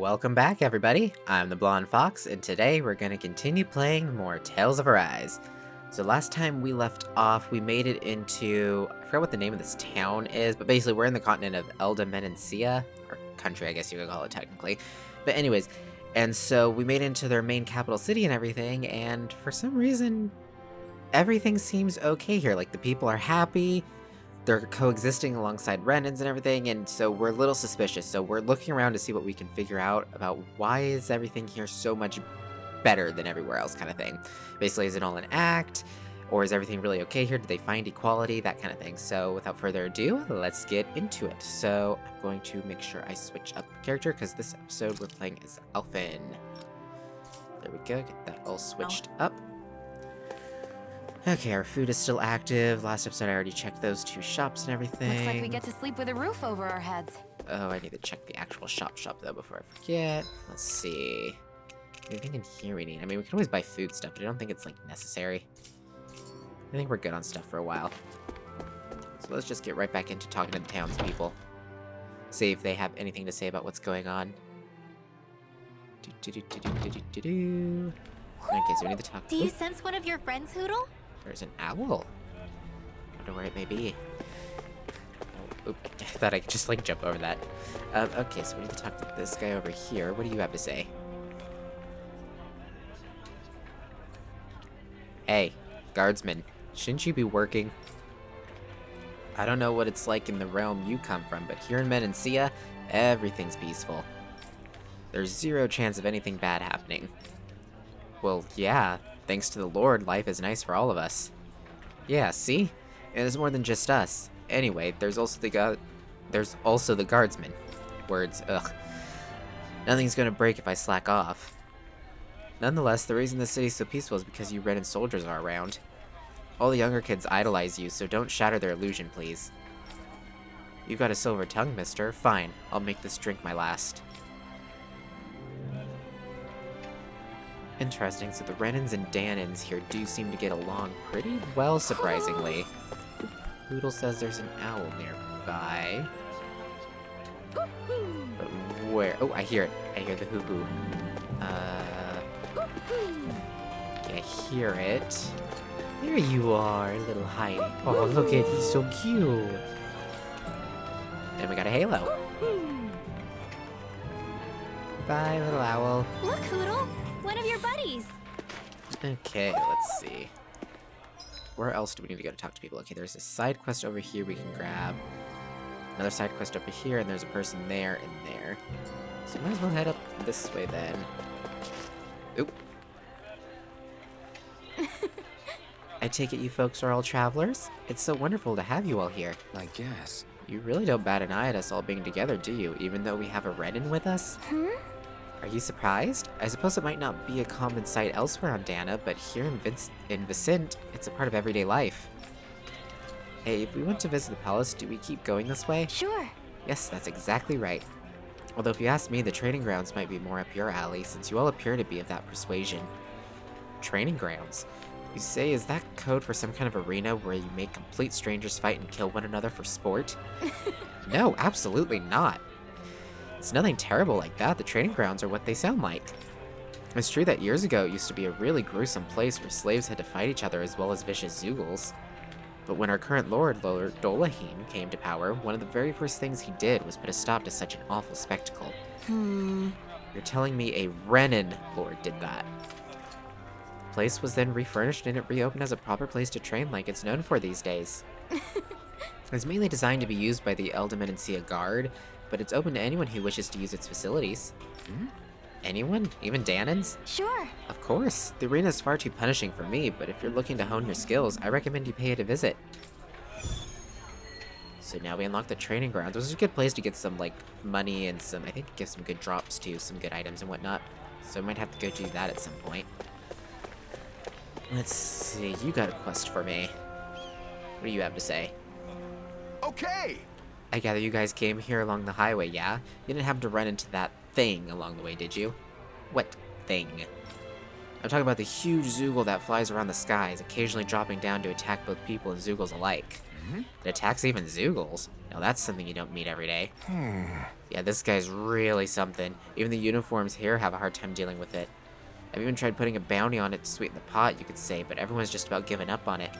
Welcome back, everybody. I'm the Blonde Fox, and today we're going to continue playing more Tales of Arise. So last time we left off, we made it into... I forgot what the name of this town is, but basically we're in the continent of Menancia, or country, I guess you could call it technically. But anyways, and so we made it into their main capital city and everything, and for some reason, everything seems okay here. Like, the people are happy. They're coexisting alongside Renans and everything, and so we're a little suspicious. So we're looking around to see what we can figure out about why is everything here so much better than everywhere else, kind of thing. Basically, is it all an act, or is everything really okay here? Did they find equality? That kind of thing. So without further ado, let's get into it. So I'm going to make sure I switch up the character, because this episode we're playing as Elfin. There we go, get that all switched up. Okay, our food is still active. Last episode I already checked those two shops and everything. Looks like we get to sleep with a roof over our heads. Oh, I need to check the actual shop though before I forget. Let's see. Anything in here we need? I mean, we can always buy food stuff, but I don't think it's, like, necessary. I think we're good on stuff for a while. So let's just get right back into talking to the townspeople. See if they have anything to say about what's going on. Okay, so we need to talk. Do you sense one of your friends, Hoodle? There's an owl. Wonder where it may be. Oh, I thought I could just, like, jump over that. Okay, so we need to talk to this guy over here. What do you have to say? Hey, guardsman, shouldn't you be working? I don't know what it's like in the realm you come from, but here in Menancia, everything's peaceful. There's zero chance of anything bad happening. Well, yeah, thanks to the Lord, life is nice for all of us. Yeah, see? And there's more than just us. Anyway, there's also the guardsmen. Words, ugh. Nothing's gonna break if I slack off. Nonetheless, the reason the city's so peaceful is because you Renan soldiers are around. All the younger kids idolize you, so don't shatter their illusion, please. You got a silver tongue, mister. Fine, I'll make this drink my last. Interesting, so the Renans and Danans here do seem to get along pretty well, surprisingly. Poodle says there's an owl nearby. But where? Oh, I hear it. I hear the hoo-hoo. I hear it. There you are, little Heidi. Oh, look at he's so cute. And we got a halo. Bye, little owl. Look, Hoodle! One of your buddies! Okay, let's see. Where else do we need to go to talk to people? Okay, there's a side quest over here we can grab. Another side quest over here, and there's a person there and there. So might as well head up this way then. Oop. I take it you folks are all travelers? It's so wonderful to have you all here. I guess. You really don't bat an eye at us all being together, do you? Even though we have a Renan with us? Are you surprised? I suppose it might not be a common sight elsewhere on Dana, but here in Vicent, it's a part of everyday life. Hey, if we went to visit the palace, do we keep going this way? Sure. Yes, that's exactly right. Although if you ask me, the training grounds might be more up your alley, since you all appear to be of that persuasion. Training grounds? You say, is that code for some kind of arena where you make complete strangers fight and kill one another for sport? No, absolutely not. It's nothing terrible like that. The training grounds are what they sound like. It's true that years ago it used to be a really gruesome place where slaves had to fight each other as well as vicious Zoogles. But when our current Lord Dolahim came to power, one of the very first things he did was put a stop to such an awful spectacle. You're telling me a Renan Lord did that? The place was then refurnished and it reopened as a proper place to train like it's known for these days. It's mainly designed to be used by the Menancia Guard, but it's open to anyone who wishes to use its facilities. Anyone? Even Danans? Sure. Of course. The arena is far too punishing for me, but if you're looking to hone your skills, I recommend you pay it a visit. So now we unlock the training grounds, which is a good place to get some, like, money and some, I think, give some good drops too, some good items and whatnot. So I might have to go do that at some point. Let's see, you got a quest for me. What do you have to say? Okay! I gather you guys came here along the highway, yeah? You didn't happen to run into that thing along the way, did you? What thing? I'm talking about the huge Zoogle that flies around the skies, occasionally dropping down to attack both people and Zoogles alike. It attacks even Zoogles. Now that's something you don't meet every day. Yeah, this guy's really something. Even the uniforms here have a hard time dealing with it. I've even tried putting a bounty on it to sweeten the pot, you could say, but everyone's just about giving up on it.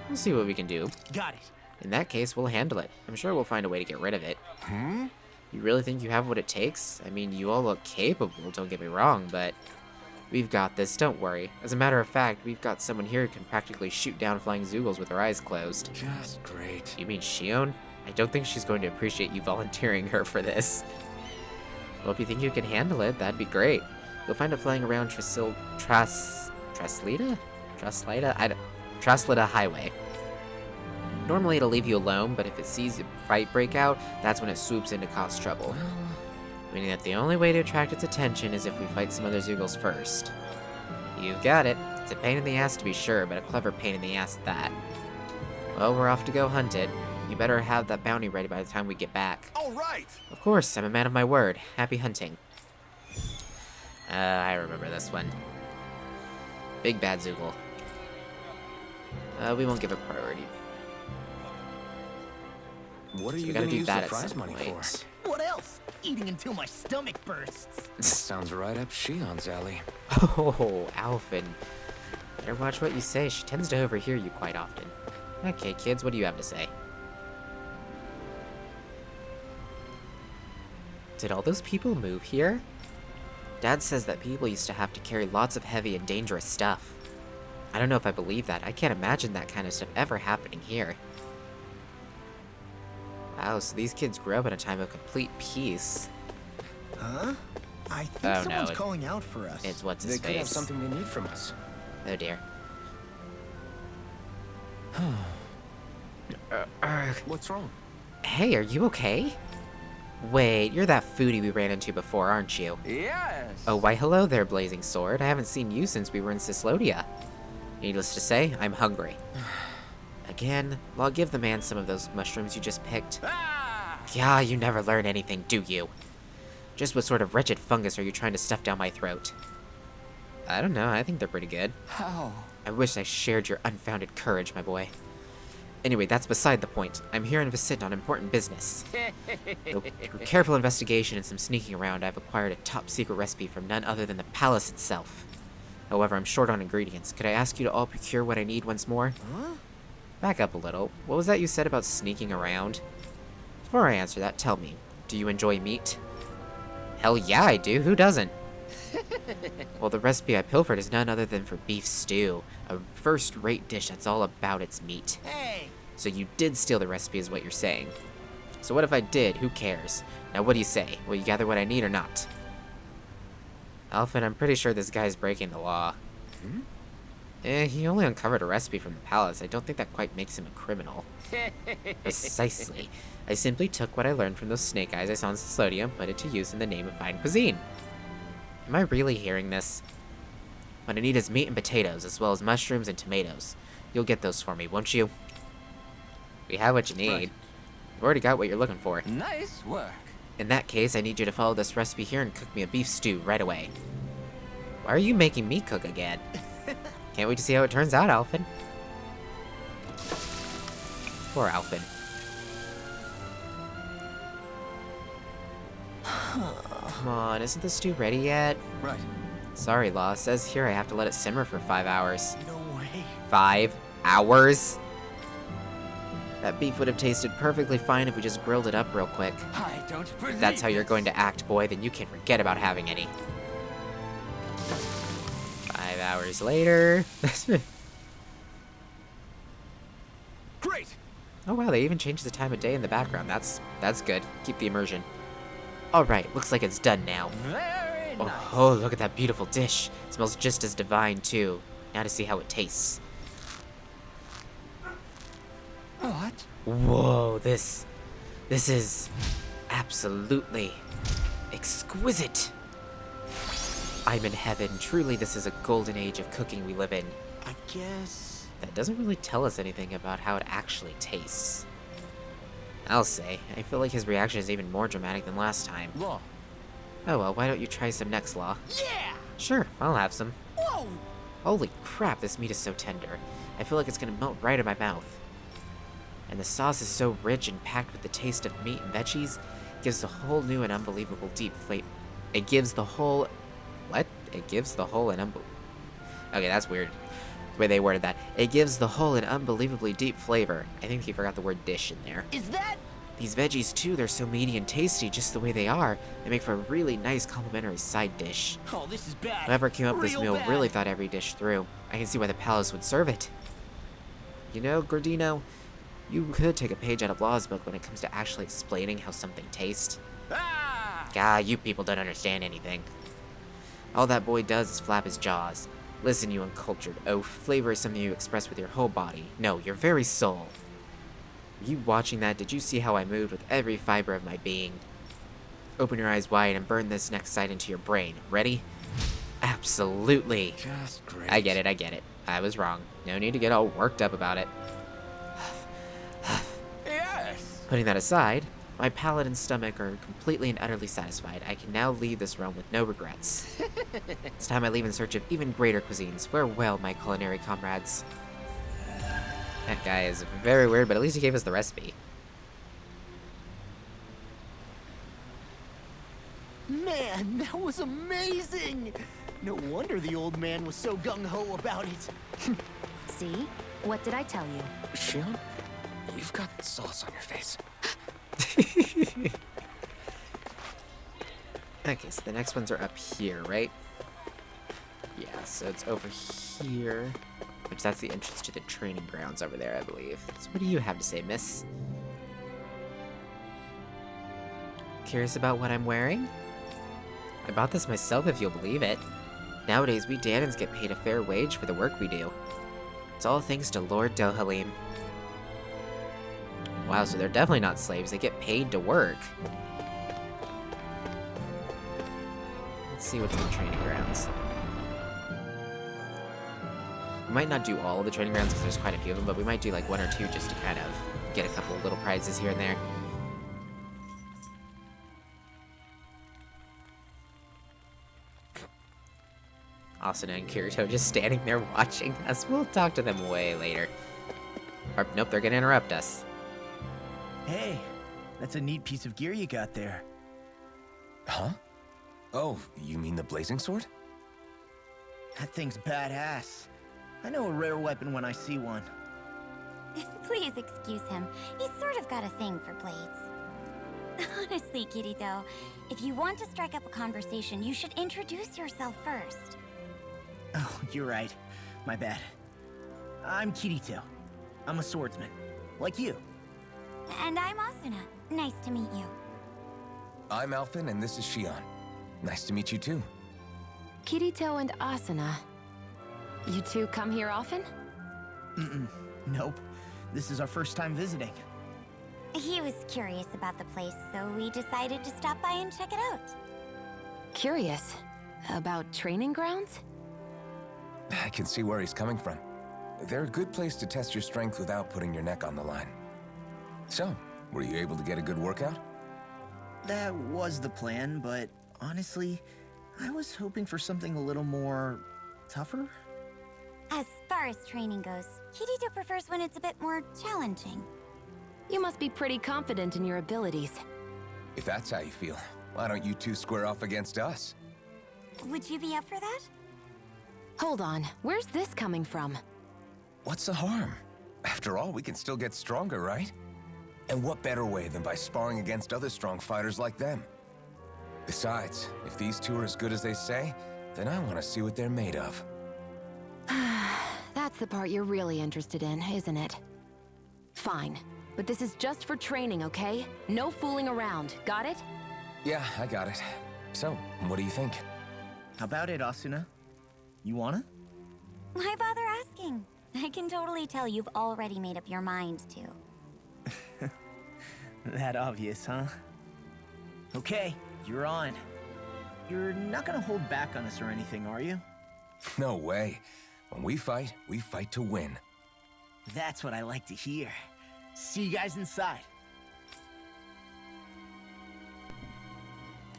We'll see what we can do. Got it. In that case, we'll handle it. I'm sure we'll find a way to get rid of it. You really think you have what it takes? I mean, you all look capable, don't get me wrong, but we've got this, don't worry. As a matter of fact, we've got someone here who can practically shoot down flying Zoogles with her eyes closed. Just great. You mean Shion? I don't think she's going to appreciate you volunteering her for this. Well, if you think you can handle it, that'd be great. You'll find it flying around Traslita Highway. Normally it'll leave you alone, but if it sees a fight break out, that's when it swoops in to cause trouble. Meaning that the only way to attract its attention is if we fight some other Zoogles first. You got it. It's a pain in the ass to be sure, but a clever pain in the ass at that. Well, we're off to go hunt it. You better have that bounty ready by the time we get back. All right. Of course, I'm a man of my word. Happy hunting. I remember this one. Big bad Zoogle. We won't give it priority. What are So we you gotta gonna do use that the at prize some money point. for? What else? Eating until my stomach bursts. Sounds right up Shion's alley. Oh, Alphen. Better watch what you say. She tends to overhear you quite often. Okay, kids, what do you have to say? Did all those people move here? Dad says that people used to have to carry lots of heavy and dangerous stuff. I don't know if I believe that. I can't imagine that kind of stuff ever happening here. Wow, so these kids grew up in a time of complete peace. Huh? I think Oh, no, someone's it- calling out for us. It's what's They his could have face. something they need from us. Oh dear. What's wrong? Hey, are you okay? Wait, you're that foodie we ran into before, aren't you? Yes. Oh, why hello there, Blazing Sword. I haven't seen you since we were in Cislodia. Needless to say, I'm hungry. Again, well, I'll give the man some of those mushrooms you just picked. Yeah, you never learn anything, do you? Just what sort of wretched fungus are you trying to stuff down my throat? I don't know, I think they're pretty good. How? I wish I shared your unfounded courage, my boy. Anyway, that's beside the point. I'm here in Visit on important business. Through careful investigation and some sneaking around, I've acquired a top-secret recipe from none other than the palace itself. However, I'm short on ingredients. Could I ask you to all procure what I need once more? Huh? Back up a little. What was that you said about sneaking around? Before I answer that, tell me, do you enjoy meat? Hell yeah, I do. Who doesn't? Well, the recipe I pilfered is none other than for beef stew, a first-rate dish that's all about its meat. Hey! So you did steal the recipe is what you're saying. So what if I did? Who cares? Now what do you say? Will you gather what I need or not? Alphen, I'm pretty sure this guy's breaking the law. He only uncovered a recipe from the palace. I don't think that quite makes him a criminal. Precisely. I simply took what I learned from those snake eyes I saw in Cislodia and put it to use in the name of fine cuisine. Am I really hearing this? What I need is meat and potatoes, as well as mushrooms and tomatoes. You'll get those for me, won't you? We have what you need. Right. You've already got what you're looking for. Nice work. In that case, I need you to follow this recipe here and cook me a beef stew right away. Why are you making me cook again? Can't wait to see how it turns out, Alphen. Poor Alphen. Come on, isn't the stew ready yet? Right. Sorry, Law. It says here I have to let it simmer for 5 hours. No way. 5 hours? That beef would have tasted perfectly fine if we just grilled it up real quick. I don't believe If that's how you're this. going to act, boy, then you can forget about having any. 5 hours later. Great. Oh wow, they even changed the time of day in the background. That's good. Keep the immersion. Alright, looks like it's done now. Very nice. Oh, look at that beautiful dish. It smells just as divine, too. Now to see how it tastes. What? Whoa, this is absolutely exquisite. I'm in heaven. Truly, this is a golden age of cooking we live in. I guess. That doesn't really tell us anything about how it actually tastes. I'll say, I feel like his reaction is even more dramatic than last time. Law. Oh well, why don't you try some next, Law? Yeah! Sure, I'll have some. Whoa! Holy crap, this meat is so tender. I feel like it's gonna melt right in my mouth. and the sauce is so rich and packed with the taste of meat and veggies, it gives the whole new and unbelievable deep flavor. It gives the whole... What? It gives the whole an Okay, that's weird. The way they worded that. It gives the whole an unbelievably deep flavor. I think he forgot the word dish in there. Is that? These veggies, too, they're so meaty and tasty just the way they are. They make for a really nice complimentary side dish. Oh, this is bad. Whoever came up with this Real meal bad. really thought every dish through. I can see why the palace would serve it. You know, Gordino, you could take a page out of Law's book when it comes to actually explaining how something tastes. Ah! Gah, you people don't understand anything. All that boy does is flap his jaws. Listen, you uncultured oaf, flavor is something you express with your whole body. No, your very soul. Were you watching that? Did you see how I moved with every fiber of my being? Open your eyes wide and burn this next sight into your brain. Ready? Absolutely. Just great. I get it. I was wrong. No need to get all worked up about it. Yes. Putting that aside, my palate and stomach are completely and utterly satisfied. I can now leave this realm with no regrets. It's time I leave in search of even greater cuisines. Farewell, my culinary comrades. That guy is very weird, but at least he gave us the recipe. Man, that was amazing! No wonder the old man was so gung-ho about it. See? What did I tell you? Shion, you've got sauce on your face. Okay, so the next ones are up here, right? Yeah, so it's over here. Which that's the entrance to the training grounds over there, I believe. So what do you have to say, miss? Curious about what I'm wearing? I bought this myself, if you'll believe it. Nowadays, we Danans get paid a fair wage for the work we do. It's all thanks to Lord Dohalim. Wow, so they're definitely not slaves. They get paid to work. Let's see what's in the training grounds. We might not do all of the training grounds because there's quite a few of them, but we might do like one or two just to kind of get a couple little prizes here and there. Asuna and Kirito just standing there watching us. We'll talk to them way later. Or, nope, they're gonna interrupt us. Hey, that's a neat piece of gear you got there. Huh? Oh, you mean the blazing sword? That thing's badass. I know a rare weapon when I see one. Please excuse him. He's sort of got a thing for blades. Honestly, Kirito, if you want to strike up a conversation, you should introduce yourself first. Oh, you're right. My bad. I'm Kirito. I'm a swordsman. Like you. And I'm Asuna. Nice to meet you. I'm Alphen, and this is Shion. Nice to meet you too. Kirito and Asuna. You two come here often? Nope. This is our first time visiting. He was curious about the place, so we decided to stop by and check it out. Curious. About training grounds? I can see where he's coming from. They're a good place to test your strength without putting your neck on the line. So, were you able to get a good workout? That was the plan, but honestly, I was hoping for something a little more tougher. As far as training goes, Kirito prefers when it's a bit more challenging. You must be pretty confident in your abilities. If that's how you feel, why don't you two square off against us? Would you be up for that? Hold on, where's this coming from? What's the harm? After all, we can still get stronger, right? And what better way than by sparring against other strong fighters like them? Besides, if these two are as good as they say, then I want to see what they're made of. That's the part you're really interested in, isn't it? Fine, but this is just for training, okay? No fooling around, got it? Yeah, I got it. So, what do you think? How about it, Asuna? You wanna? Why bother asking? I can totally tell you've already made up your mind to. That obvious, huh? Okay, you're on. You're not gonna hold back on us or anything, are you? No way. When we fight to win. That's what I like to hear. See you guys inside.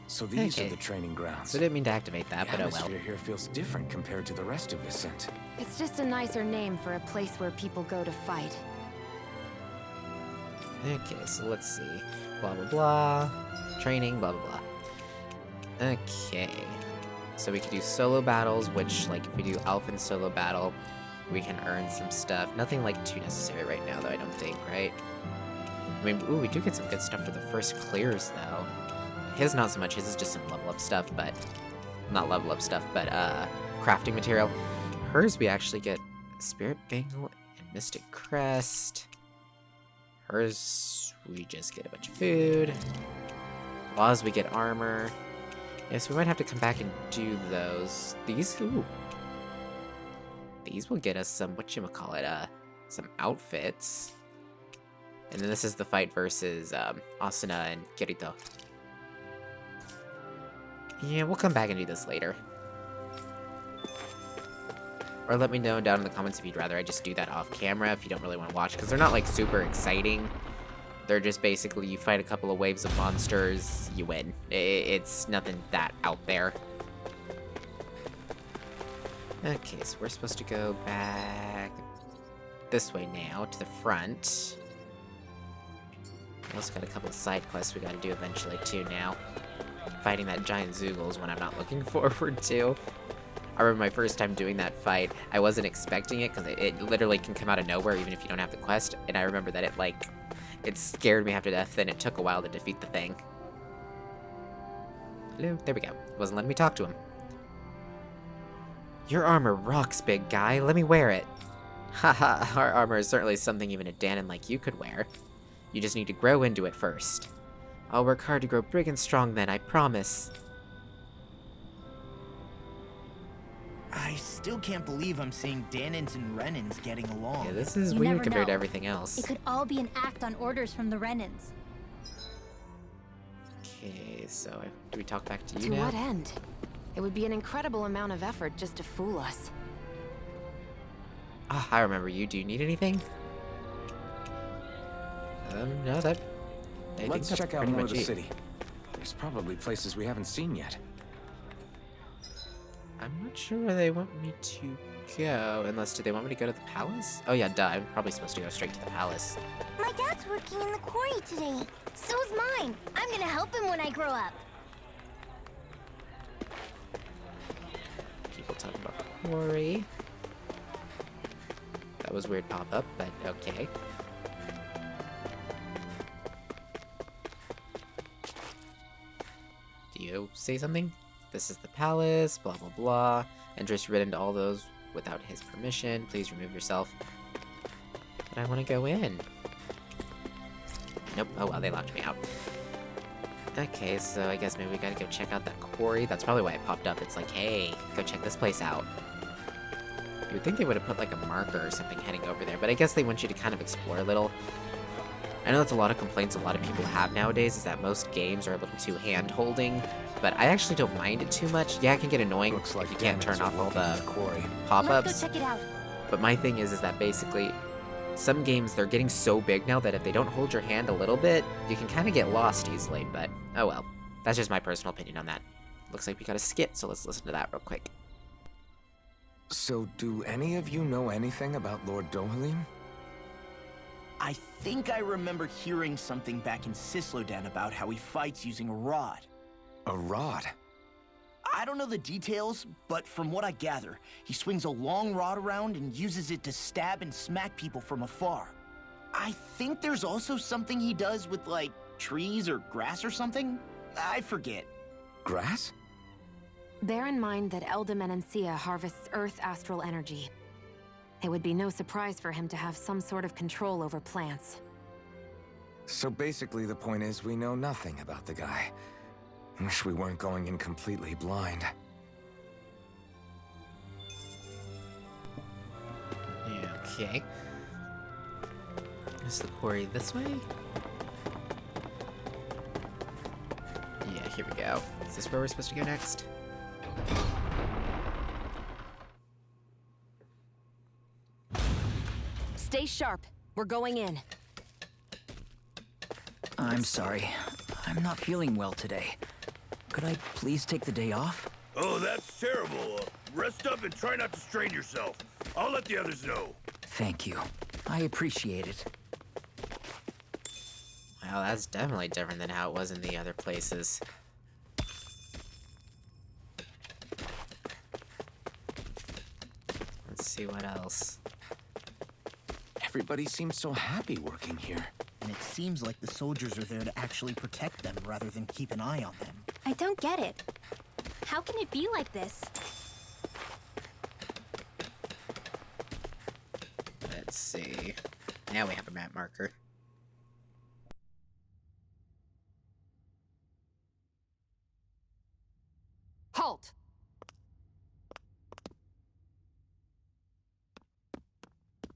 So these Okay. are the training grounds. So I didn't mean to activate that, The but oh well. atmosphere here feels different compared to the rest of Vicent. It's just a nicer name for a place where people go to fight. Okay, so let's see. Blah, blah, blah. Training, blah, blah, blah. Okay. So we can do solo battles, which, like, if we do Alpha solo battle, we can earn some stuff. Nothing, like, too necessary right now, though, I don't think, right? I mean, ooh, we do get some good stuff for the first clears, though. His not so much. His is just some level up stuff, but... Not level up stuff, but, crafting material. Hers, we actually get Spirit Bangle and Mystic Crest. Hers, we just get a bunch of food. Laws, we get armor. Yeah, so we might have to come back and do those. These, ooh. These will get us some, whatchamacallit, some outfits. And then this is the fight versus, Asuna and Kirito. Yeah, we'll come back and do this later. Or let me know down in the comments if you'd rather I just do that off camera if you don't really want to watch, because they're not, like, super exciting. They're just basically, you fight a couple of waves of monsters, you win. It's nothing that out there. Okay, so we're supposed to go back this way now, to the front. We also got a couple of side quests we gotta do eventually, too, now. Fighting that giant Zoogle is one I'm not looking forward to. I remember my first time doing that fight, I wasn't expecting it, because it literally can come out of nowhere, even if you don't have the quest, and I remember that it scared me half to death, and it took a while to defeat the thing. Hello? There we go. It wasn't letting me talk to him. Your armor rocks, big guy. Let me wear it. Haha, our armor is certainly something even a Danon like you could wear. You just need to grow into it first. I'll work hard to grow big and strong then, I promise. I still can't believe I'm seeing Danons and Renans getting along. Yeah, this is You weird never compared to know. everything else. It could all be an act on orders from the Renans. Okay, so do we talk back to you To now? what end? It would be an incredible amount of effort just to fool us. Ah, I remember you. Do you need anything? No, that... I think Let's that's check out pretty more of much the it. city. There's probably places we haven't seen yet. I'm not sure where they want me to go, unless do they want me to go to the palace? Oh yeah, duh, I'm probably supposed to go straight to the palace. My dad's working in the quarry today. So's mine. I'm gonna help him when I grow up. People talking about quarry. That was weird pop-up, but okay. Do you say something? This is the palace, blah blah blah. Entrance ridden to all those without his permission. Please remove yourself. But I want to go in. Nope. Oh well, they locked me out. Okay, so I guess maybe we gotta go check out that quarry. That's probably why it popped up. It's like, hey, go check this place out. You would think they would have put like a marker or something heading over there, but I guess they want you to kind of explore a little. I know that's a lot of complaints a lot of people have nowadays, is that most games are a little too hand-holding, but I actually don't mind it too much. Yeah, it can get annoying Looks like if you can't turn off all the quarry. Let's pop-ups, go check it out. but my thing is that basically, some games, they're getting so big now that if they don't hold your hand a little bit, you can kind of get lost easily, but oh well. That's just my personal opinion on that. Looks like we got a skit, so let's listen to that real quick. So, do any of you know anything about Lord Dohalim? I think I remember hearing something back in Sislodan about how he fights using a rod. A rod? I don't know the details, but from what I gather, he swings a long rod around and uses it to stab and smack people from afar. I think there's also something he does with, like, trees or grass or something? I forget. Grass? Bear in mind that Elda harvests Earth astral energy. It would be no surprise for him to have some sort of control over plants. So basically the point is we know nothing about the guy. Wish we weren't going in completely blind. Okay. Is the quarry this way? Yeah, here we go. Is this where we're supposed to go next? Stay sharp. We're going in. I'm sorry. I'm not feeling well today. Could I please take the day off? Oh, that's terrible. Rest up and try not to strain yourself. I'll let the others know. Thank you. I appreciate it. Well, that's definitely different than how it was in the other places. Let's see what else. Everybody seems so happy working here. And it seems like the soldiers are there to actually protect them rather than keep an eye on them. I don't get it. How can it be like this? Let's see. Now we have a map marker. Halt!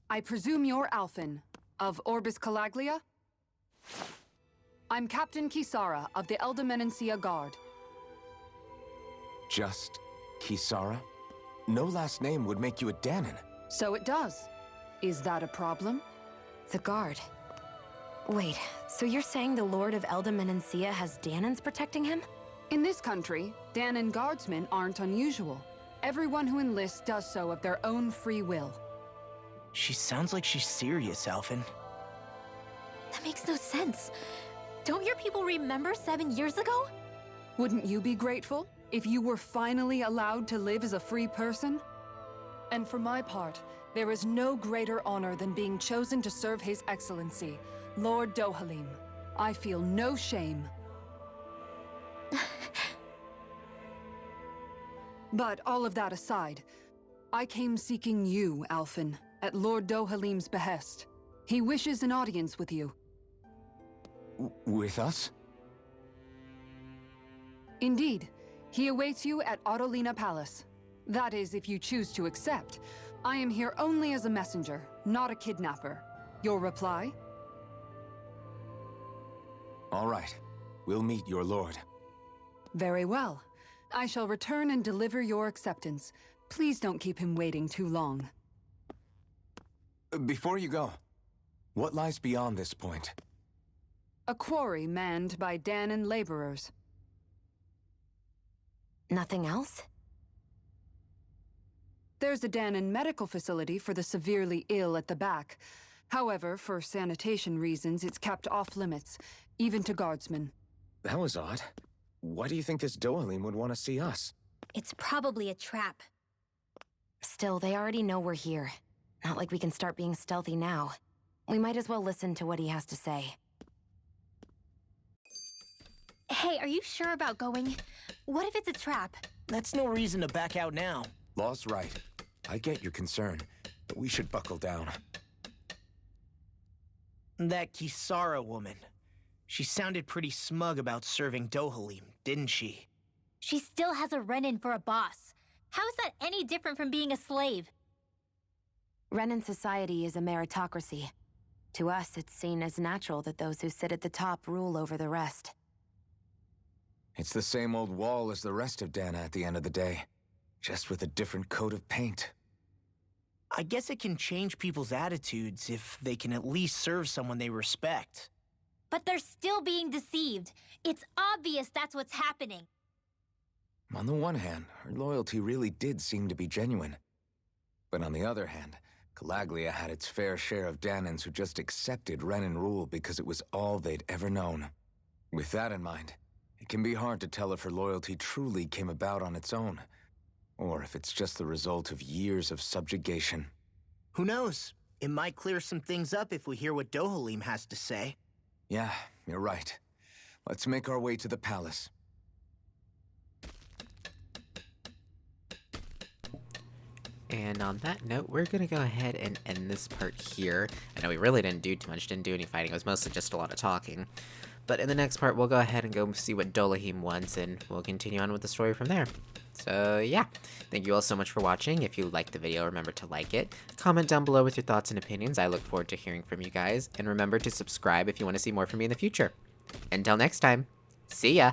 I presume you're Alphen, of Orbis Calaglia? I'm Captain Kisara of the Eldemenencia Guard. Just Kisara? No last name would make you a Danon. So it does. Is that a problem? The Guard. Wait, so you're saying the Lord of Eldemenencia has Danons protecting him? In this country, Danon guardsmen aren't unusual. Everyone who enlists does so of their own free will. She sounds like she's serious, Alphen. That makes no sense. Don't your people remember 7 years ago? Wouldn't you be grateful if you were finally allowed to live as a free person? And for my part, there is no greater honor than being chosen to serve His Excellency, Lord Dohalim. I feel no shame. But all of that aside, I came seeking you, Alphen, at Lord Dohalim's behest. He wishes an audience with you. With us? Indeed. He awaits you at Autolina Palace. That is, if you choose to accept. I am here only as a messenger, not a kidnapper. Your reply? All right. We'll meet your lord. Very well. I shall return and deliver your acceptance. Please don't keep him waiting too long. Before you go, what lies beyond this point? A quarry manned by Danon laborers. Nothing else? There's a Danon medical facility for the severely ill at the back. However, for sanitation reasons, it's kept off limits, even to guardsmen. That was odd. Why do you think this Dohalim would want to see us? It's probably a trap. Still, they already know we're here. Not like we can start being stealthy now. We might as well listen to what he has to say. Hey, are you sure about going? What if it's a trap? That's no reason to back out now. Law's right. I get your concern, but we should buckle down. That Kisara woman. She sounded pretty smug about serving Dohalim, didn't she? She still has a run-in for a boss. How is that any different from being a slave? Renan society is a meritocracy. To us, it's seen as natural that those who sit at the top rule over the rest. It's the same old wall as the rest of Dana at the end of the day, just with a different coat of paint. I guess it can change people's attitudes if they can at least serve someone they respect. But they're still being deceived. It's obvious that's what's happening. On the one hand, her loyalty really did seem to be genuine. But on the other hand, Calaglia had its fair share of Danons who just accepted Renan rule because it was all they'd ever known. With that in mind, it can be hard to tell if her loyalty truly came about on its own, or if it's just the result of years of subjugation. Who knows? It might clear some things up if we hear what Dohalim has to say. Yeah, you're right. Let's make our way to the palace. And on that note, we're gonna go ahead and end this part here. I know we really didn't do too much, didn't do any fighting, it was mostly just a lot of talking. But in the next part, we'll go ahead and go see what Dohalim wants, and we'll continue on with the story from there. So yeah, thank you all so much for watching. If you liked the video, remember to like it. Comment down below with your thoughts and opinions. I look forward to hearing from you guys. And remember to subscribe if you want to see more from me in the future. Until next time, see ya!